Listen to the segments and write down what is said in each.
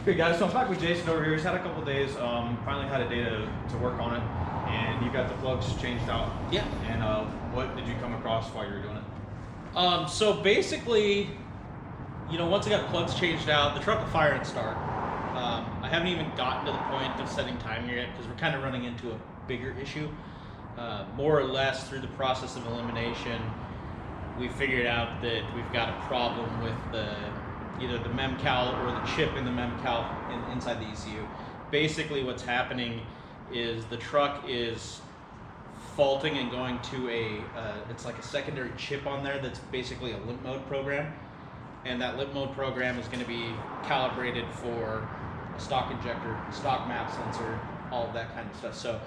Okay guys, so I'm back with Jason over here. He's had a couple days, finally had a day to work on it, and you got the plugs changed out. Yeah. And what did you come across while you were doing it? So basically, you know, once I got plugs changed out, the truck will fire and start. I haven't even gotten to the point of setting timer yet because we're kind of running into a bigger issue. More or less through the process of elimination, we figured out that we've got a problem with either the memcal or the chip in the memcal inside the ECU. Basically what's happening is the truck is faulting and going to it's like a secondary chip on there that's basically a limp mode program. And that limp mode program is going to be calibrated for a stock injector, stock map sensor, all of that kind of stuff. So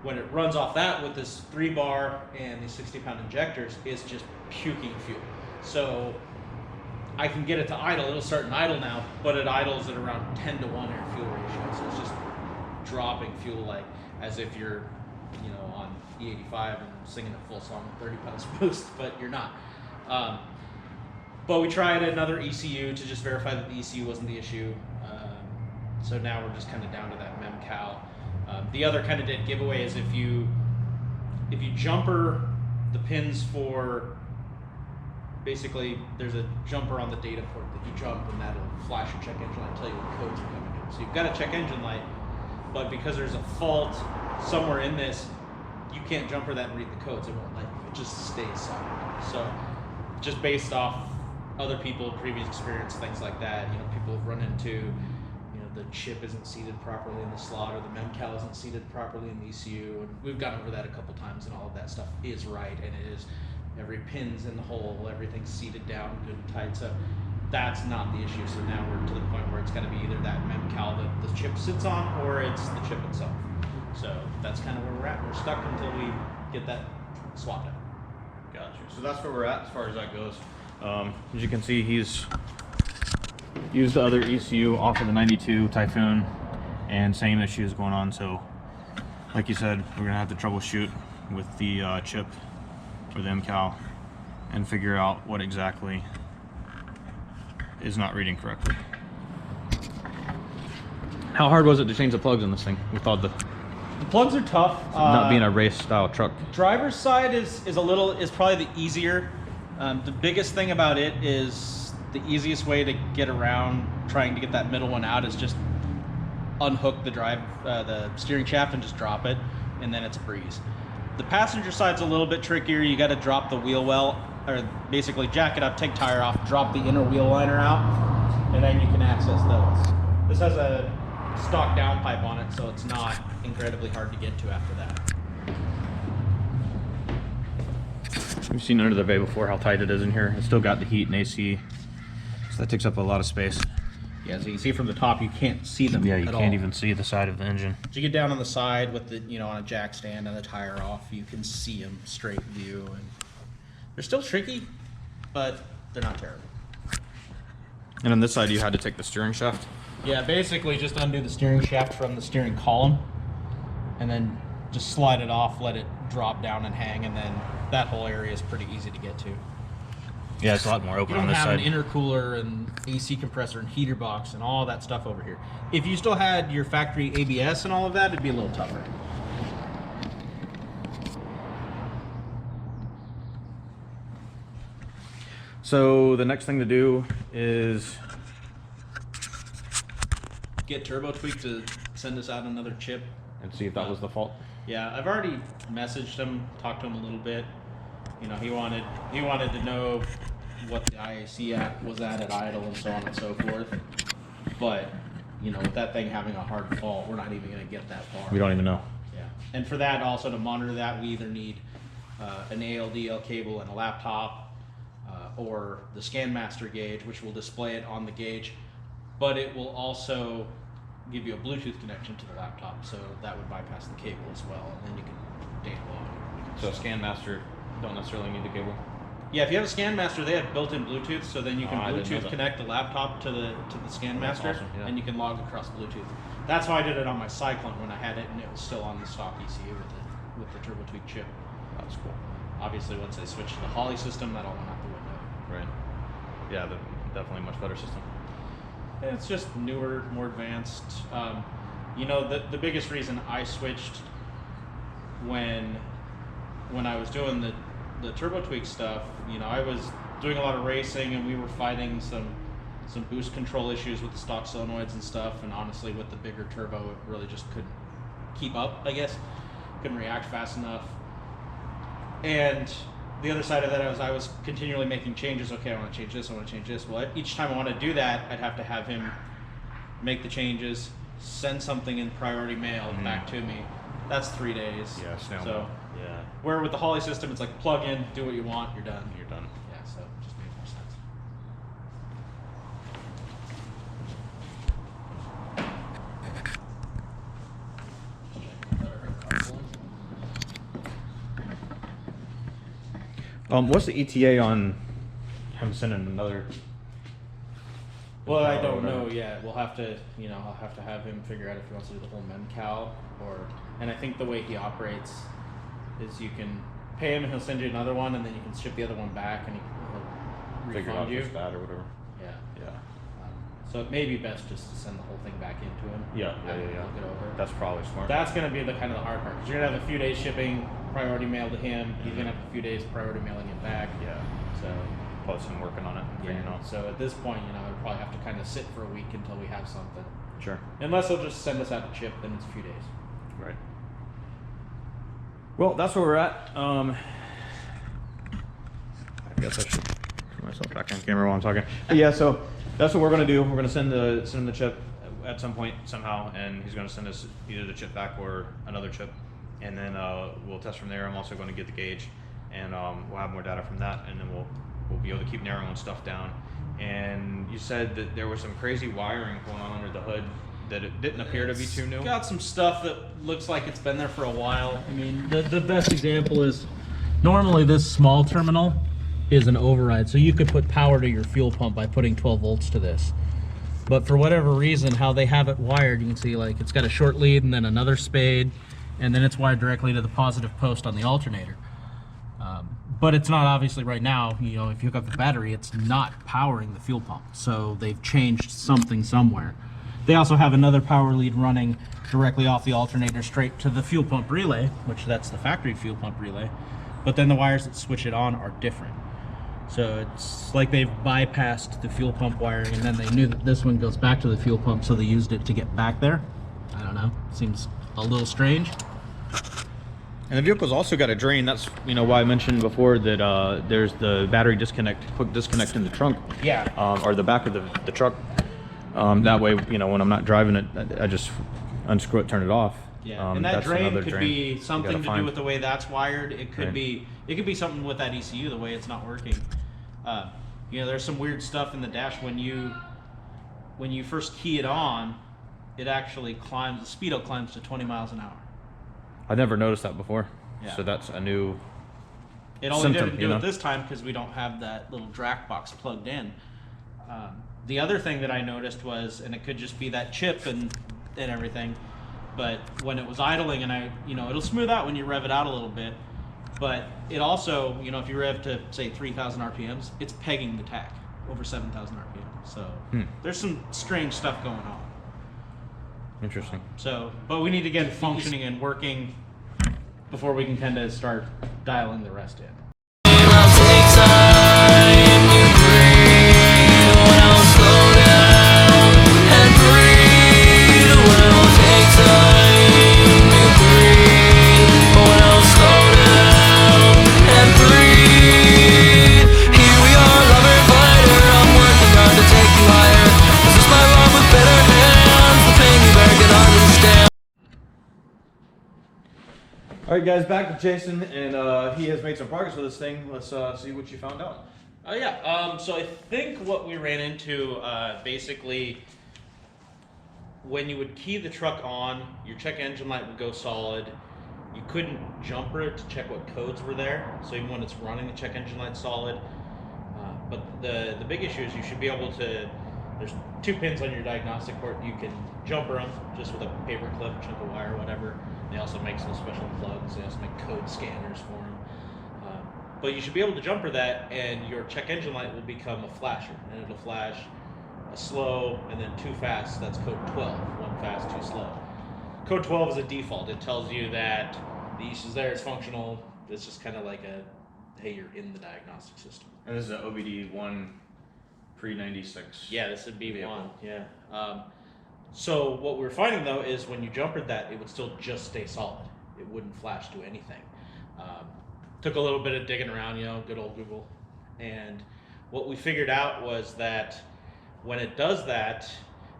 when it runs off that with this 3-bar and these 60-pound injectors, it's just puking fuel. So I can get it to idle. It'll start in idle now, but it idles at around 10-to-1 air fuel ratio. So it's just dropping fuel like as if you're, you know, on E85 and singing a full song with 30 pounds boost, but you're not. But we tried another ECU to just verify that the ECU wasn't the issue. So now we're just kind of down to that memcal. The other kind of dead giveaway is if you jumper the pins for, basically there's a jumper on the data port that you jump and that'll flash your check engine light and tell you what codes are coming in. So you've got a check engine light, but because there's a fault somewhere in this, you can't jumper that and read the codes. It won't let you. It just stays silent. So just based off other people, previous experience, things like that, you know, people have run into, you know, the chip isn't seated properly in the slot or the memcal isn't seated properly in the ECU, and we've gone over that a couple times, and all of that stuff is right, and it is, every pin's in the hole, everything's seated down good and tight, so that's not the issue. So now we're to the point where it's going to be either that memcal that the chip sits on, or it's the chip itself. So that's kind of where we're at. We're stuck until we get that swapped out. Gotcha. So that's where we're at as far as that goes. As you can see, he's used the other ECU off of the 92 Typhoon, and same issues going on. So like you said, we're gonna have to troubleshoot with the chip or the MCAL and figure out what exactly is not reading correctly. How hard was it to change the plugs in this thing with all the plugs are tough. not being a race style truck? Driver's side is probably the easier. The biggest thing about it is the easiest way to get around trying to get that middle one out is just unhook the steering shaft and just drop it, and then it's a breeze. The passenger side's a little bit trickier. You got to drop the wheel well, or basically jack it up, take tire off, drop the inner wheel liner out, and then you can access those. This has a stock downpipe on it, so it's not incredibly hard to get to after that. We've seen under the bay before how tight it is in here. It's still got the heat and AC, so that takes up a lot of space. Yeah, as you can see from the top, you can't see them. Yeah, you at can't all. even see the side of the engine. As you get down on the side with the, you know, on a jack stand and the tire off, you can see them straight view, and they're still tricky, but they're not terrible. And on this side, you had to take the steering shaft. Yeah, basically just undo the steering shaft from the steering column, and then just slide it off, let it drop down and hang, and then that whole area is pretty easy to get to. Yeah, it's a lot more open on this side. You don't have an intercooler and AC compressor and heater box and all that stuff over here. If you still had your factory ABS and all of that, it'd be a little tougher. So the next thing to do is Get Turbo Tweak to send us out another chip and see if that was the fault. Yeah, I've already messaged him, talked to him a little bit. You know, he wanted to know what the IAC was at idle and so on and so forth. But, you know, with that thing having a hard fault, we're not even going to get that far. We don't even know. Yeah, and for that also to monitor that, we either need an ALDL cable and a laptop, or the ScanMaster gauge, which will display it on the gauge, but it will also give you a Bluetooth connection to the laptop, so that would bypass the cable as well, and then you can data log. So ScanMaster don't necessarily need the cable? Yeah, if you have a ScanMaster, they have built-in Bluetooth, so then you can I didn't know Bluetooth that. connect the laptop to the ScanMaster, awesome, yeah. and you can log across Bluetooth. That's why I did it on my Cyclone when I had it, and it was still on the stock ECU with the Turbo Tweak chip. That's cool. Obviously, once they switched to the Holly system, that all went out the window. Right. Yeah, definitely a much better system. It's just newer, more advanced. You know, the biggest reason I switched when I was doing the turbo tweak stuff, you know, I was doing a lot of racing and we were fighting some boost control issues with the stock solenoids and stuff, and honestly with the bigger turbo it really just couldn't keep up, I guess. Couldn't react fast enough. And the other side of that I was continually making changes. Okay, I want to change this, I want to change this. Well, each time I want to do that, I'd have to have him make the changes, send something in priority mail back to me. That's 3 days. Yeah, snail so, mail. Yeah. Where with the Holley system, it's like plug in, do what you want, you're done. You're done. Yeah, so it just makes more sense. What's the ETA on him sending another? Well, I don't know yet. We'll have to, you know, I'll have to have him figure out if he wants to do the whole MINDCHANGER and I think the way he operates is you can pay him and he'll send you another one, and then you can ship the other one back and he'll Figure out refund you. just that or whatever. Yeah. Yeah. So it may be best just to send the whole thing back into him. Yeah. Look it over. That's probably smart. That's going to be the kind of the hard part, because you're going to have a few days shipping priority mail to him. He's going to have a few days priority mailing it back. Yeah. So. Plus him working on it. Yeah. So at this point, you know, I'd probably have to kind of sit for a week until we have something. Sure. Unless he'll just send us out a chip, then it's a few days. Right. Well, that's where we're at. I guess I should put myself back on camera while I'm talking. But yeah, so that's what we're gonna do. We're gonna send him the chip at some point somehow, and he's gonna send us either the chip back or another chip, and then we'll test from there. I'm also going to get the gauge, and we'll have more data from that, and then we'll be able to keep narrowing stuff down. And you said that there was some crazy wiring going on under the hood that it didn't appear to be too new. Got some stuff that looks like it's been there for a while. I mean, the best example is normally this small terminal is an override, so you could put power to your fuel pump by putting 12 volts to this. But for whatever reason, how they have it wired, you can see like it's got a short lead and then another spade, and then it's wired directly to the positive post on the alternator. But it's not, obviously right now, you know, if you hook up the battery, it's not powering the fuel pump. So they've changed something somewhere. They also have another power lead running directly off the alternator straight to the fuel pump relay, which that's the factory fuel pump relay. But then the wires that switch it on are different. So it's like they've bypassed the fuel pump wiring, and then they knew that this one goes back to the fuel pump, so they used it to get back there. I don't know, seems a little strange. And the vehicle's also got a drain. That's, you know, why I mentioned before that there's the battery disconnect, quick disconnect in the trunk. Yeah. Or the back of the truck. That way, you know, when I'm not driving it, I just unscrew it, turn it off. Yeah, and that drain could be something to do with the way that's wired. It could be something with that ECU, the way it's not working. You know, there's some weird stuff in the dash when you first key it on, it actually climbs, the speedo climbs to 20 miles an hour. I've never noticed that before. Yeah. So that's a new It only symptom, didn't do it this time because we don't have that little DRAC box plugged in. The other thing that I noticed was, and it could just be that chip and everything, but when it was idling, and you know, it'll smooth out when you rev it out a little bit, but it also, you know, if you rev to say 3,000 RPMs, it's pegging the tach over 7,000 RPM. So there's some strange stuff going on. interesting. So, but we need to get it functioning and working before we can kind of start dialing the rest in. All right, guys, back with Jason, and he has made some progress with this thing. Let's see what you found out. Oh yeah, so I think what we ran into, basically, when you would key the truck on, your check engine light would go solid. You couldn't jumper it to check what codes were there, so even when it's running, the check engine light's solid. But the big issue is you should be able to, there's 2 pins on your diagnostic port. You can jumper them just with a paper clip, chunk of wire, whatever. They also make some special plugs. They also make code scanners for them. But you should be able to jumper that, and your check engine light will become a flasher, and it'll flash a slow, and then 2 fast. That's code 12. 1 fast, 2 slow. Code 12 is a default. It tells you that the ECU's there, it's functional. It's just kind of like a, hey, you're in the diagnostic system. And this is an OBD1 pre-96. Yeah, this would be vehicle. one. Yeah. So what we were finding though is when you jumpered that, it would still just stay solid. It wouldn't flash to anything. Took a little bit of digging around, you know, good old Google. And what we figured out was that when it does that,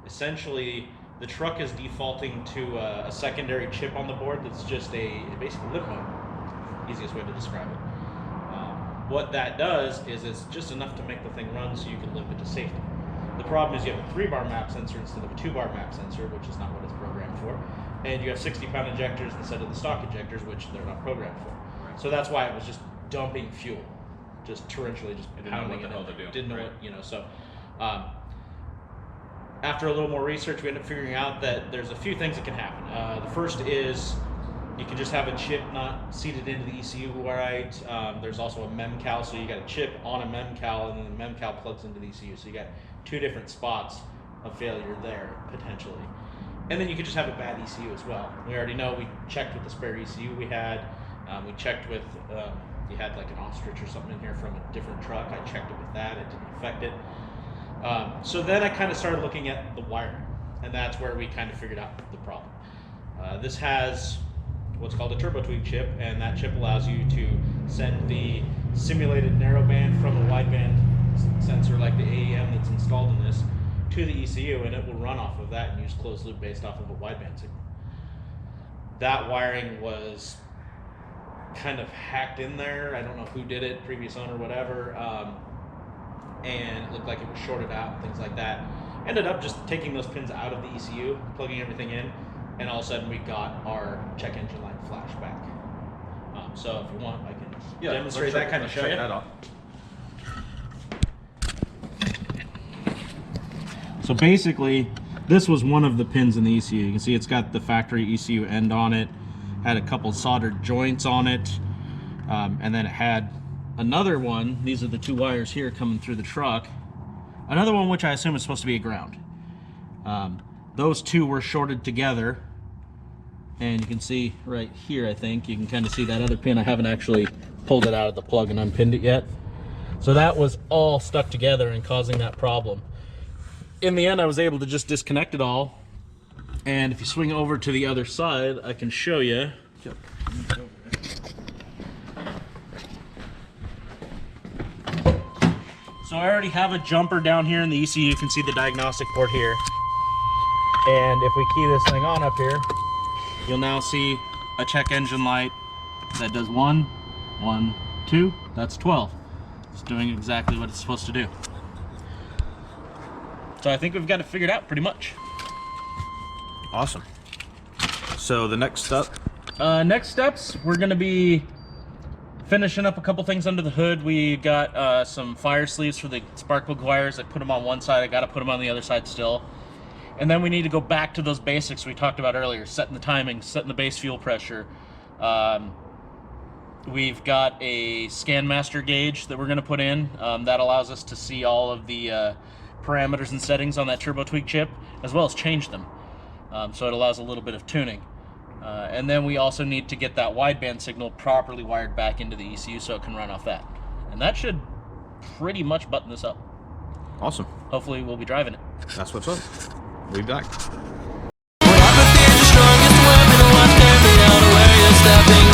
essentially the truck is defaulting to a secondary chip on the board that's just a basically limp mode. Easiest way to describe it. What that does is it's just enough to make the thing run so you can limp it to safety. The problem is you have a 3-bar map sensor instead of a 2-bar map sensor, which is not what it's programmed for. And you have 60-pound injectors instead of the stock injectors, which they're not programmed for. Right. So that's why it was just dumping fuel, just torrentially, just pounding it. Didn't know what, you know. So after a little more research, we ended up figuring out that there's a few things that can happen. The first is you can just have a chip not seated into the ECU right. There's also a MemCal, so you got a chip on a MemCal, and then the MemCal plugs into the ECU. So you got 2 different spots of failure there, potentially. And then you could just have a bad ECU as well. We already know, we checked with the spare ECU we had. We checked with, you had like an ostrich or something in here from a different truck. I checked it with that, it didn't affect it. So then I kind of started looking at the wiring, and that's where we kind of figured out the problem. This has what's called a turbo tweak chip, and that chip allows you to send the simulated narrowband from a wideband sensor like the AEM that's installed in this to the ECU, and it will run off of that and use closed loop based off of a wideband signal. That wiring was kind of hacked in there. I don't know who did it, previous owner, whatever, and it looked like it was shorted out and things like that. Ended up just taking those pins out of the ECU, plugging everything in, and all of a sudden we got our check engine light flash back. So if you want, I can demonstrate that kind of show you. That off. So basically, this was one of the pins in the ECU. You can see it's got the factory ECU end on it, had a couple soldered joints on it, and then it had another one. These are the 2 wires here coming through the truck. Another one which I assume is supposed to be a ground. Those 2 were shorted together, and you can see right here, I think, you can kind of see that other pin. I haven't actually pulled it out of the plug and unpinned it yet. So that was all stuck together and causing that problem. In the end, I was able to just disconnect it all, and if you swing over to the other side, I can show you. Yep. So I already have a jumper down here in the ECU. You can see the diagnostic port here. And if we key this thing on up here, you'll now see a check engine light that does 1, 1, 2, that's 12. It's doing exactly what it's supposed to do. So I think we've got it figured out pretty much. Awesome. So the next step? Next steps, we're gonna be finishing up a couple things under the hood. We got some fire sleeves for the spark plug wires. I put them on one side, I gotta put them on the other side still. And then we need to go back to those basics we talked about earlier, setting the timing, setting the base fuel pressure. We've got a scan master gauge that we're gonna put in. That allows us to see all of the parameters and settings on that turbo tweak chip, as well as change them. So it allows a little bit of tuning. And then we also need to get that wideband signal properly wired back into the ECU so it can run off that. And that should pretty much button this up. Awesome. Hopefully we'll be driving it. That's what's up. We'll be back. Well, I'm the strongest weapon, watch carefully out of where you're stepping